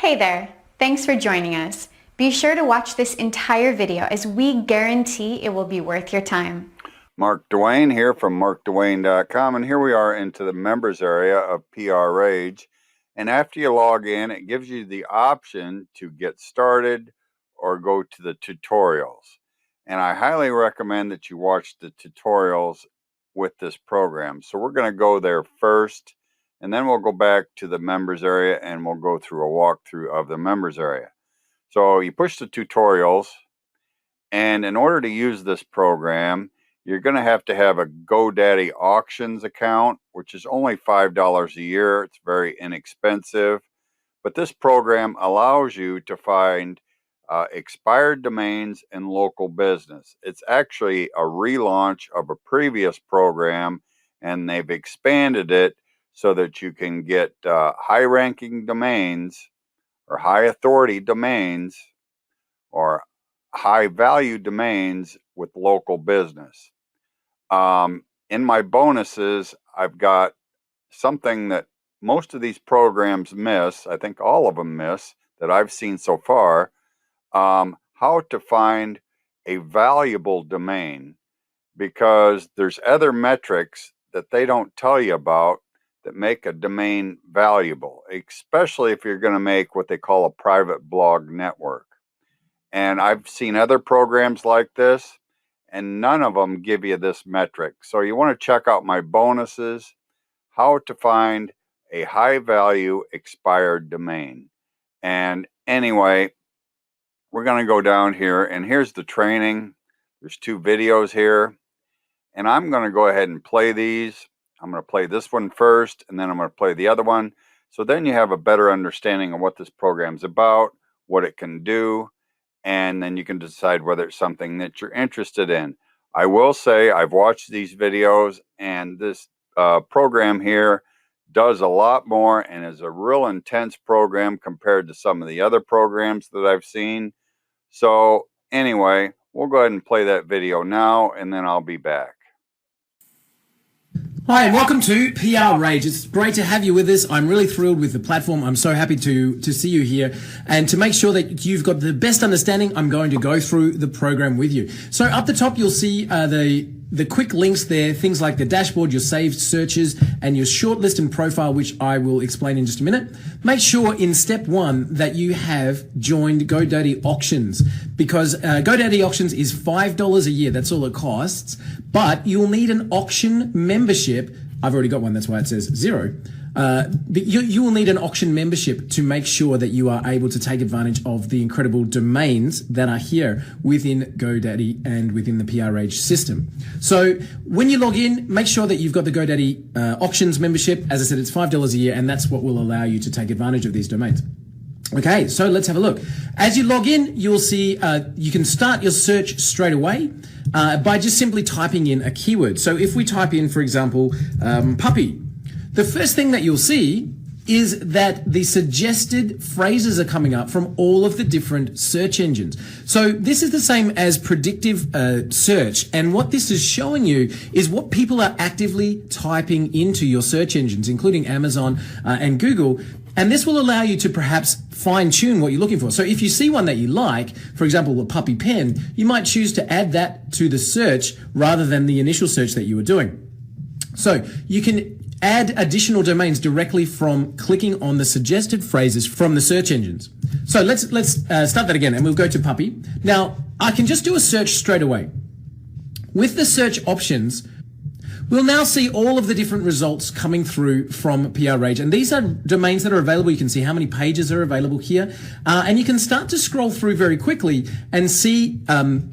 Hey there, thanks for joining us. Be sure to watch this entire video as we guarantee it will be worth your time. Mark Dwayne here from markdwayne.com, and here we are into the members area of PR Rage. And after you log in, it gives you the option to get started or go to the tutorials. And I highly recommend that you watch the tutorials with this program. So we're going to go there first, and then we'll go back to the members area and we'll go through a walkthrough of the members area. So you push the tutorials, and in order to use this program, you're going to have a GoDaddy Auctions account, which is only $5 a year. It's very inexpensive. But this program allows you to find expired domains and local business. It's actually a relaunch of a previous program, and they've expanded it so that you can get high-ranking domains or high-authority domains or high-value domains with local business. In my bonuses, I've got something that most of these programs miss. I think all of them miss that I've seen so far. How to find a valuable domain, because there's other metrics that they don't tell you about that make a domain valuable, especially if you're going to make what they call a private blog network. And I've seen other programs like this, and none of them give you this metric. So you want to check out my bonuses, how to find a high value expired domain. And anyway, we're going to go down here, and here's the training. There's 2 videos here, and I'm going to go ahead and play these. I'm going to play this one first, and then I'm going to play the other one. So then you have a better understanding of what this program's about, what it can do, and then you can decide whether it's something that you're interested in. I will say I've watched these videos, and this program here does a lot more and is a real intense program compared to some of the other programs that I've seen. So anyway, we'll go ahead and play that video now, and then I'll be back. Hi, and welcome to PR Rage. It's great to have you with us. I'm really thrilled with the platform. I'm so happy to see you here. And to make sure that you've got the best understanding, I'm going to go through the program with you. So up the top, you'll see the quick links there, things like the dashboard, your saved searches, and your shortlist and profile, which I will explain in just a minute. Make sure in step 1 that you have joined GoDaddy Auctions, because GoDaddy Auctions is $5 a year. That's all it costs. But you'll need an auction membership. I've already got one. That's why it says 0. But you will need an auction membership to make sure that you are able to take advantage of the incredible domains that are here within GoDaddy and within the PR Rage system. So when you log in, make sure that you've got the GoDaddy Auctions membership. As I said, it's $5 a year, and that's what will allow you to take advantage of these domains. Okay, so let's have a look. As you log in, you'll see you can start your search straight away by just simply typing in a keyword. So if we type in, for example, puppy, the first thing that you'll see is that the suggested phrases are coming up from all of the different search engines. So this is the same as predictive search. And what this is showing you is what people are actively typing into your search engines, including Amazon and Google. And this will allow you to perhaps fine-tune what you're looking for. So if you see one that you like, for example, a puppy pen, you might choose to add that to the search rather than the initial search that you were doing. So you can add additional domains directly from clicking on the suggested phrases from the search engines. So let's start that again, and we'll go to puppy. Now, I can just do a search straight away. With the search options, we'll now see all of the different results coming through from PR Rage. And these are domains that are available. You can see how many pages are available here. And you can start to scroll through very quickly and see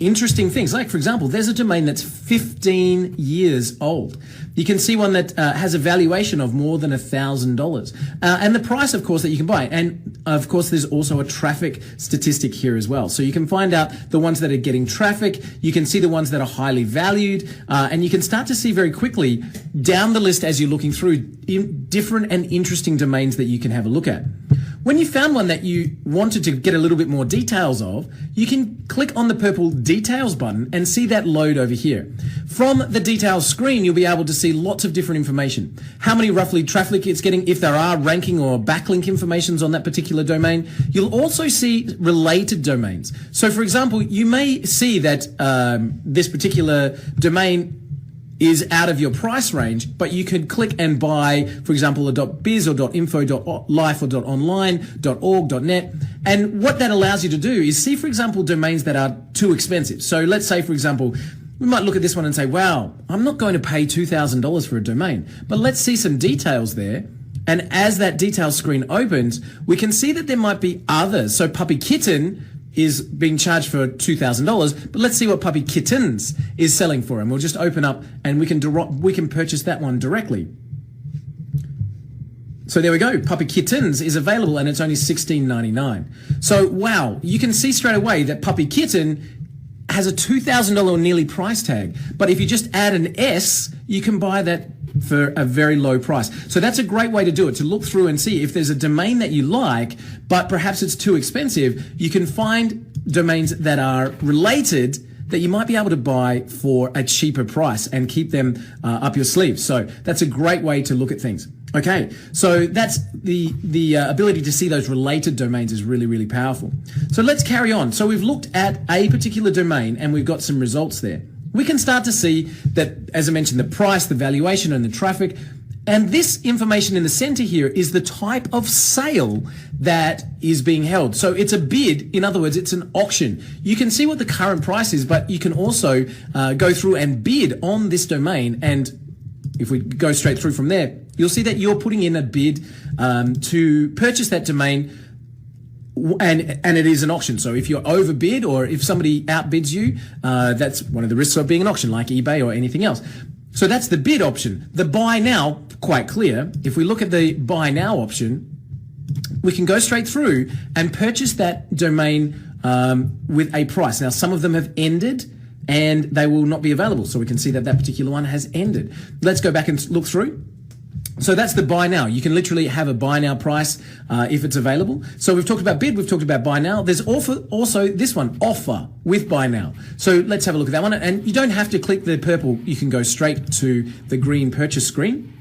interesting things. Like, for example, there's a domain that's 15 years old. You can see one that has a valuation of more than $1,000. And the price, of course, that you can buy. And, of course, there's also a traffic statistic here as well. So you can find out the ones that are getting traffic. You can see the ones that are highly valued. And you can start to see very quickly down the list as you're looking through different and interesting domains that you can have a look at. When you found one that you wanted to get a little bit more details of, you can click on the purple details button and see that load over here. From the details screen, you'll be able to see lots of different information. How many roughly traffic it's getting, if there are ranking or backlink informations on that particular domain. You'll also see related domains. So for example, you may see that this particular domain is out of your price range, but you could click and buy, for example, a .biz or .info, .life or .online, .org, .net. And what that allows you to do is see, for example, domains that are too expensive. So let's say, for example, we might look at this one and say, wow, I'm not going to pay $2,000 for a domain, but let's see some details there. And as that details screen opens, we can see that there might be others. So Puppy Kitten is being charged for $2,000, but let's see what Puppy Kittens is selling for. And we'll just open up and we can purchase that one directly. So there we go. Puppy Kittens is available and it's only $16.99. So wow, you can see straight away that Puppy Kitten has a $2,000 nearly price tag. But if you just add an S, you can buy that for a very low price. So that's a great way to do it, to look through and see if there's a domain that you like, but perhaps it's too expensive. You can find domains that are related that you might be able to buy for a cheaper price and keep them up your sleeve. So that's a great way to look at things. Okay, so that's the ability to see those related domains is really, really powerful. So let's carry on. So we've looked at a particular domain and we've got some results there. We can start to see that, as I mentioned, the price, the valuation, and the traffic. And this information in the center here is the type of sale that is being held. So it's a bid. In other words, it's an auction. You can see what the current price is, but you can also go through and bid on this domain. And if we go straight through from there, you'll see that you're putting in a bid to purchase that domain. And it is an auction. So if you're overbid or if somebody outbids you, that's one of the risks of being an auction, like eBay or anything else. So that's the bid option. The buy now, quite clear. If we look at the buy now option, we can go straight through and purchase that domain with a price. Now, some of them have ended and they will not be available. So we can see that that particular one has ended. Let's go back and look through. So that's the buy now. You can literally have a buy now price if it's available. So we've talked about bid, we've talked about buy now. There's also this one, offer with buy now. So let's have a look at that one. And you don't have to click the purple. You can go straight to the green purchase screen.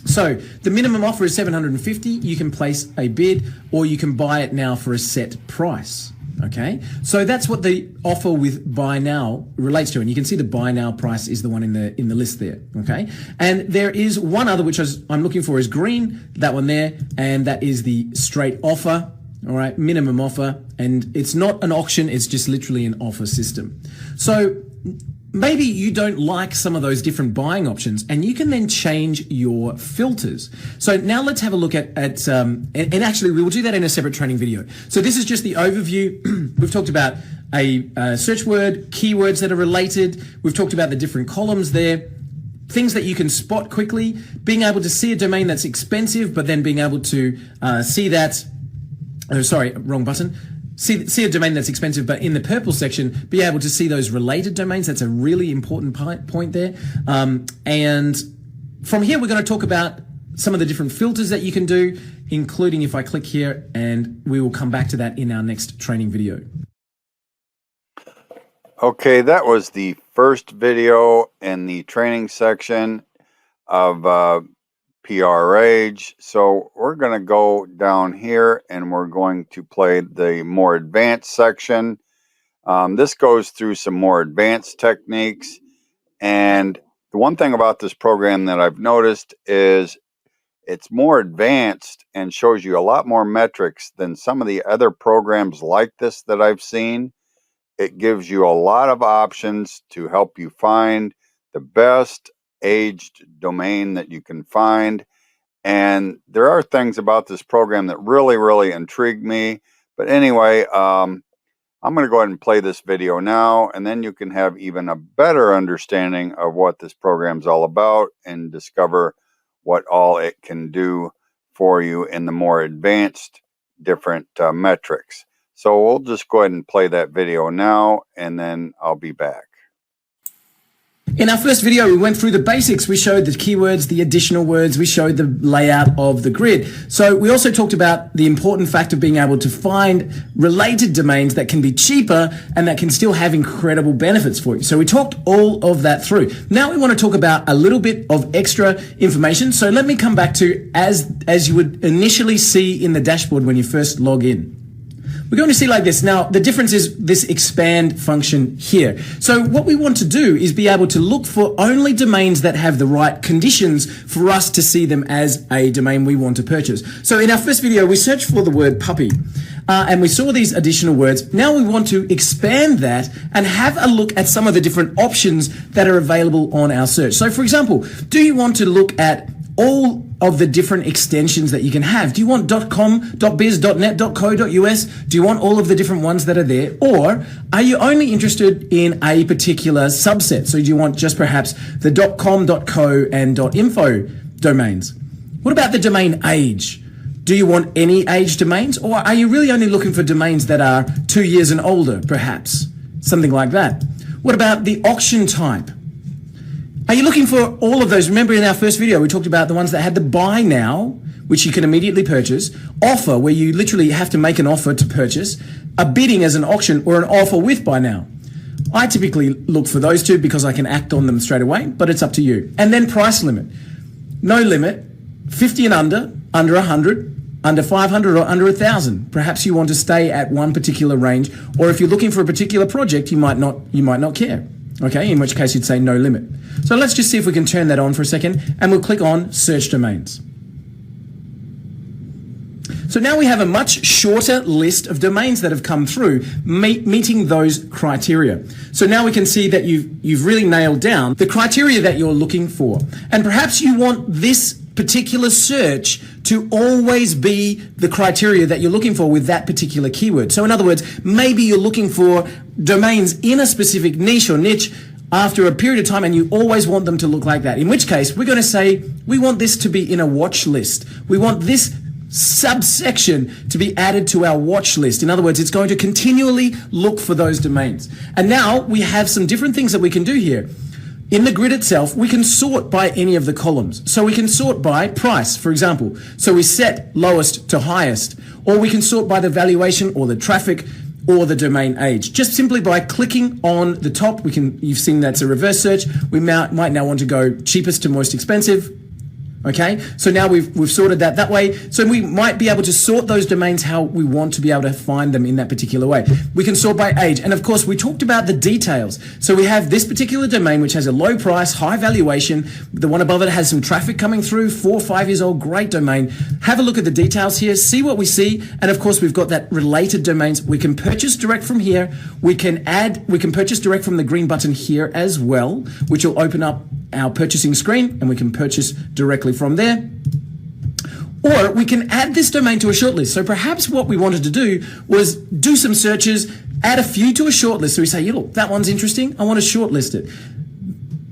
So the minimum offer is $750. You can place a bid or you can buy it now for a set price. Okay, so that's what the offer with buy now relates to, and you can see the buy now price is the one in the list there. Okay, and there is one other which I'm looking for is green, that one there, and that is the straight offer. All right, minimum offer, and it's not an auction; it's just literally an offer system. So maybe you don't like some of those different buying options, and you can then change your filters. So now let's have a look at and actually we will do that in a separate training video. So this is just the overview. We've talked about a search word, keywords that are related. We've talked about the different columns there, things that you can spot quickly, being able to see a domain that's expensive, but then being able to see that, sorry, wrong button. See a domain that's expensive, but in the purple section, be able to see those related domains. That's a really important point there. And from here, we're going to talk about some of the different filters that you can do, including if I click here, and we will come back to that in our next training video. Okay, that was the first video in the training section of PR Rage. So we're going to go down here and we're going to play the more advanced section. This goes through some more advanced techniques. And the one thing about this program that I've noticed is it's more advanced and shows you a lot more metrics than some of the other programs like this that I've seen. It gives you a lot of options to help you find the best aged domain that you can find. And there are things about this program that really, really intrigue me. But anyway, I'm going to go ahead and play this video now, and then you can have even a better understanding of what this program's all about and discover what all it can do for you in the more advanced different metrics. So we'll just go ahead and play that video now, and then I'll be back. In our first video, we went through the basics. We showed the keywords, the additional words. We showed the layout of the grid. So we also talked about the important fact of being able to find related domains that can be cheaper and that can still have incredible benefits for you. So we talked all of that through. Now we want to talk about a little bit of extra information. So let me come back to as you would initially see in the dashboard when you first log in. We're going to see like this. Now, the difference is this expand function here. So what we want to do is be able to look for only domains that have the right conditions for us to see them as a domain we want to purchase. So in our first video, we searched for the word puppy. And we saw these additional words. Now we want to expand that and have a look at some of the different options that are available on our search. So for example, do you want to look at all of the different extensions that you can have? Do you want .com, .biz, .net, .co.us? Do you want all of the different ones that are there? Or are you only interested in a particular subset? So do you want just perhaps the .com, .co, and .info domains? What about the domain age? Do you want any age domains? Or are you really only looking for domains that are 2 years and older, perhaps? Something like that. What about the auction type? Are you looking for all of those? Remember in our first video, we talked about the ones that had the buy now, which you can immediately purchase, offer, where you literally have to make an offer to purchase, a bidding as an auction, or an offer with buy now. I typically look for those two because I can act on them straight away, but it's up to you. And then price limit. No limit, 50 and under 100, under 500 or under 1,000. Perhaps you want to stay at one particular range, or if you're looking for a particular project, you might not care. Okay, in which case you'd say no limit. So let's just see if we can turn that on for a second, and we'll click on search domains. So now we have a much shorter list of domains that have come through meeting those criteria. So now we can see that you've really nailed down the criteria that you're looking for. And perhaps you want this particular search to always be the criteria that you're looking for with that particular keyword. So in other words, maybe you're looking for domains in a specific niche or niche after a period of time, and you always want them to look like that. In which case, we're going to say, we want this to be in a watch list. We want this subsection to be added to our watch list. In other words, it's going to continually look for those domains. And now we have some different things that we can do here. In the grid itself, we can sort by any of the columns. So we can sort by price, for example. So we set lowest to highest, or we can sort by the valuation or the traffic or the domain age. Just simply by clicking on the top, you've seen that's a reverse search. We might now want to go cheapest to most expensive. Okay, so now we've sorted that way. So we might be able to sort those domains how we want to be able to find them in that particular way. We can sort by age. And of course, we talked about the details. So we have this particular domain, which has a low price, high valuation. The one above it has some traffic coming through, 4 or 5 years old, great domain. Have a look at the details here, see what we see. And of course, we've got that related domains. We can purchase direct from here. We can purchase direct from the green button here as well, which will open up our purchasing screen, and we can purchase directly from there. Or we can add this domain to a shortlist. So perhaps what we wanted to do was do some searches, add a few to a shortlist. So we say, look, that one's interesting. I want to shortlist it.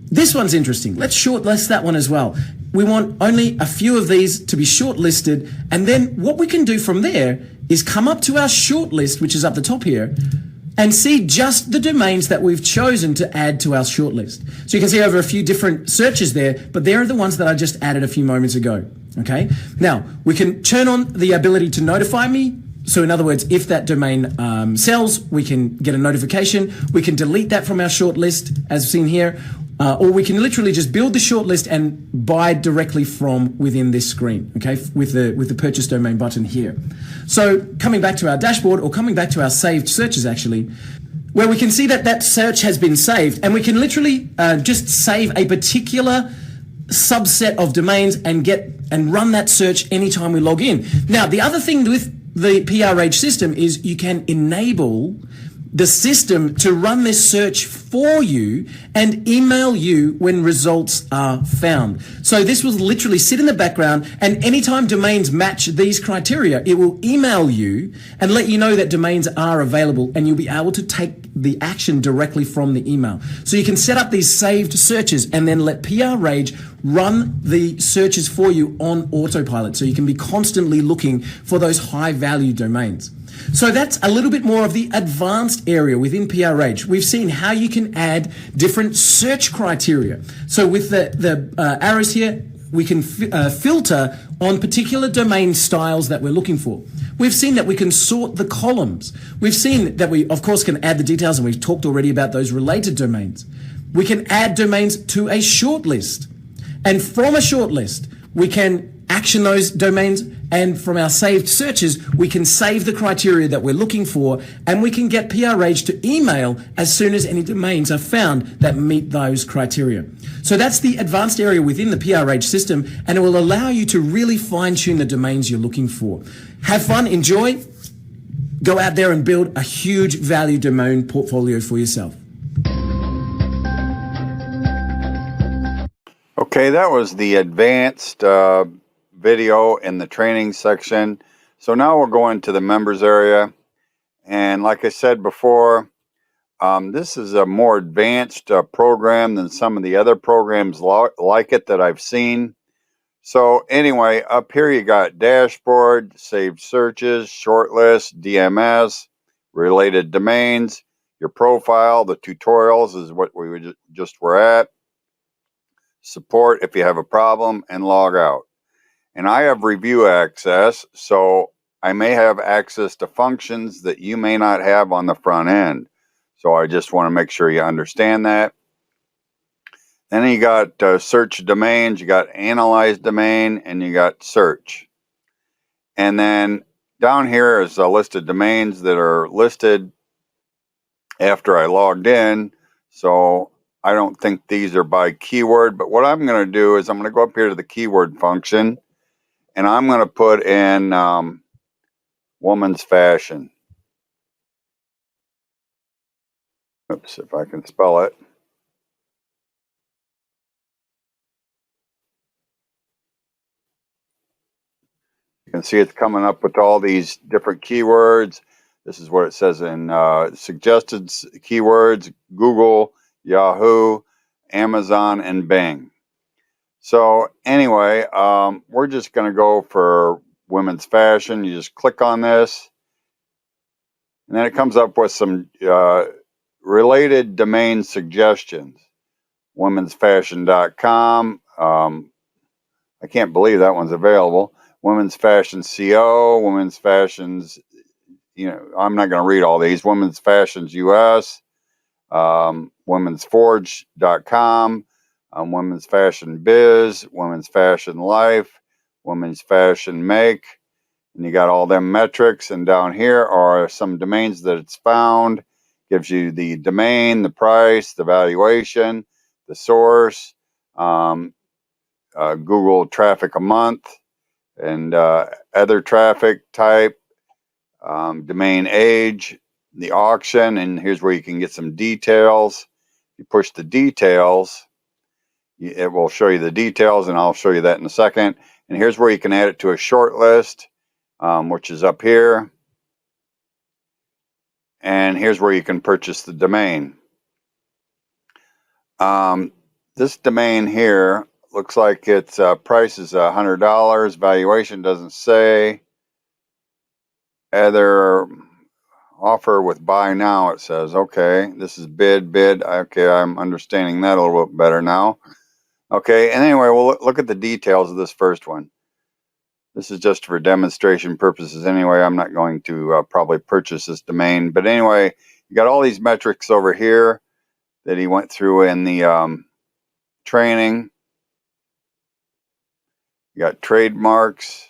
This one's interesting. Let's shortlist that one as well. We want only a few of these to be shortlisted. And then what we can do from there is come up to our shortlist, which is up the top here, and see just the domains that we've chosen to add to our shortlist. So you can see over a few different searches there, but they're the ones that I just added a few moments ago. Okay. Now we can turn on the ability to notify me. So in other words, if that domain sells, we can get a notification. We can delete that from our shortlist as seen here. Or we can literally just build the shortlist and buy directly from within this screen, okay, with the purchase domain button here. So coming back to our dashboard, or coming back to our saved searches actually, where we can see that that search has been saved, and we can literally just save a particular subset of domains and run that search anytime we log in. Now, the other thing with the PRH system is you can enable the system to run this search for you and email you when results are found. So this will literally sit in the background, and anytime domains match these criteria, it will email you and let you know that domains are available, and you'll be able to take the action directly from the email. So you can set up these saved searches and then let PR Rage run the searches for you on autopilot. So you can be constantly looking for those high value domains. So that's a little bit more of the advanced area within PRH. We've seen how you can add different search criteria. So with the arrows here, we can filter on particular domain styles that we're looking for. We've seen that we can sort the columns. We've seen that we, of course, can add the details, and we've talked already about those related domains. We can add domains to a short list. And from a short list, we can action those domains, and from our saved searches, we can save the criteria that we're looking for, and we can get PRH to email as soon as any domains are found that meet those criteria. So that's the advanced area within the PRH system, and it will allow you to really fine-tune the domains you're looking for. Have fun, enjoy, go out there and build a huge value domain portfolio for yourself. Okay, that was the advanced video in the training section. So now we'll go into the members area. And like I said before, this is a more advanced program than some of the other programs like it that I've seen. So anyway, up here you got dashboard, saved searches, shortlist, DMS, related domains, your profile, the tutorials is what we just were at, support if you have a problem, and log out. And I have review access, so I may have access to functions that you may not have on the front end. So I just want to make sure you understand that. Then you got search domains, you got analyze domain, and you got search. And then down here is a list of domains that are listed after I logged in. So I don't think these are by keyword, but what I'm going to do is I'm going to go up here to the keyword function, and I'm going to put in woman's fashion. Oops, if I can spell it. You can see it's coming up with all these different keywords. This is what it says in suggested keywords, Google, Yahoo, Amazon, and Bing. So anyway, we're just going to go for women's fashion. You just click on this, and then it comes up with some related domain suggestions. Womensfashion.com. I can't believe that one's available. Women's Fashion CO, Women's Fashions, I'm not going to read all these. Women's Fashions US, womensforge.com, Women's Fashion Biz, Women's Fashion Life, Women's Fashion Make, and you got all them metrics. And down here are some domains that it's found. Gives you the domain, the price, the valuation, the source, Google traffic a month, and other traffic type, domain age, the auction, and here's where you can get some details. You push the details, it will show you the details, and I'll show you that in a second. And here's where you can add it to a short list, which is up here. And here's where you can purchase the domain. This domain here looks like its price is $100. Valuation doesn't say. Other offer with buy now, it says. Okay, this is bid. Okay, I'm understanding that a little bit better now. Okay, and anyway, we'll look at the details of this first one. This is just for demonstration purposes anyway. I'm not going to probably purchase this domain. But anyway, you got all these metrics over here that he went through in the training. You got trademarks.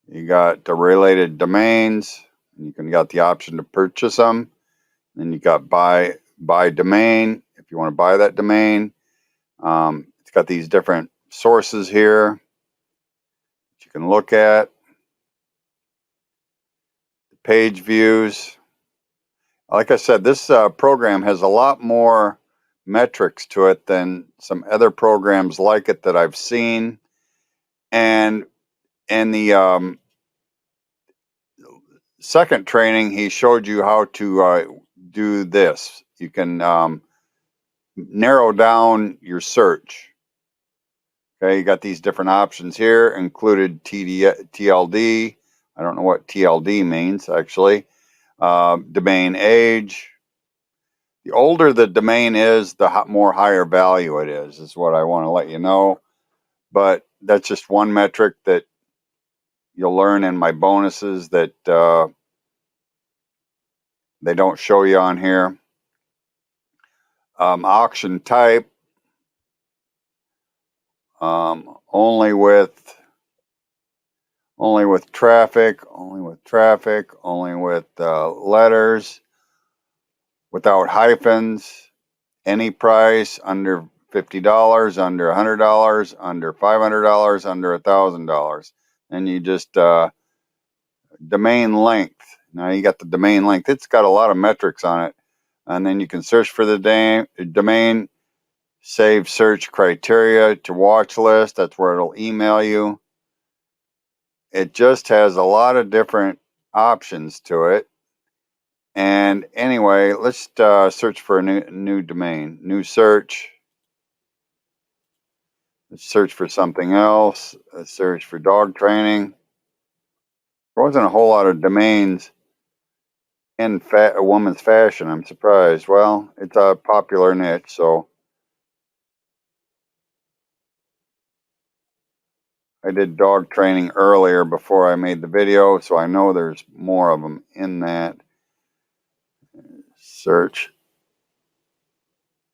You got the related domains. You got the option to purchase them. Then you got buy domain if you want to buy that domain. It's got these different sources here that you can look at. The page views. Like I said, this program has a lot more metrics to it than some other programs like it that I've seen. And in the second training, he showed you how to do this. You can narrow down your search. Okay, you got these different options here, included TLD, I don't know what TLD means, actually. Domain age. The older the domain is, the more higher value it is what I want to let you know. But that's just one metric that you'll learn in my bonuses that they don't show you on here. Auction type, only with traffic, only with letters, without hyphens, any price, under $50, under $100, under $500, under $1,000. And you just domain length. Now you got the domain length. It's got a lot of metrics on it. And then you can search for the domain, save search criteria to watch list. That's where it'll email you. It just has a lot of different options to it. And anyway, let's search for a new domain. New search. Let's search for something else. Let's search for dog training. There wasn't a whole lot of domains in a woman's fashion. I'm surprised. Well, it's a popular niche, so I did dog training earlier before I made the video, so I know there's more of them in that. Search.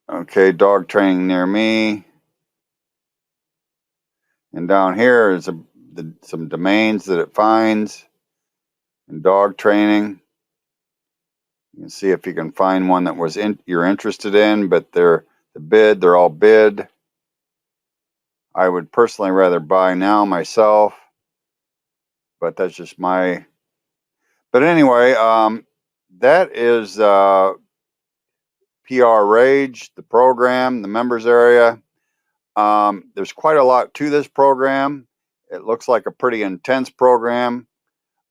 Okay, dog training near me. And down here is some domains that it finds in dog training. You can see if you can find one that you're interested in, but they're all bid. I would personally rather buy now myself, but that's just my. But anyway, that is PR Rage, the program, the members area. There's quite a lot to this program. It looks like a pretty intense program.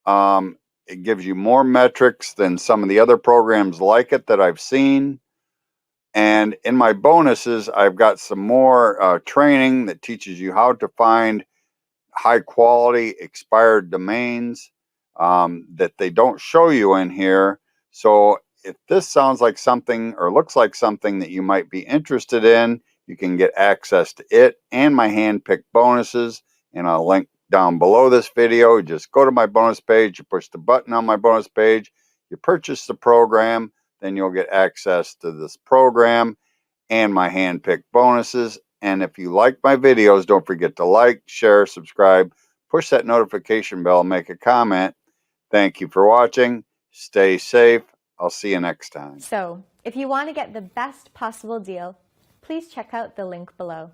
It gives you more metrics than some of the other programs like it that I've seen. And in my bonuses, I've got some more training that teaches you how to find high quality expired domains that they don't show you in here. So if this sounds like something or looks like something that you might be interested in, you can get access to it and my hand-picked bonuses. And I'll link down below this video. Just go to my bonus page, you push the button on my bonus page, you purchase the program, then you'll get access to this program and my hand-picked bonuses. And if you like my videos, don't forget to like, share, subscribe, push that notification bell, make a comment. Thank you for watching. Stay safe. I'll see you next time. So, if you want to get the best possible deal, please check out the link below.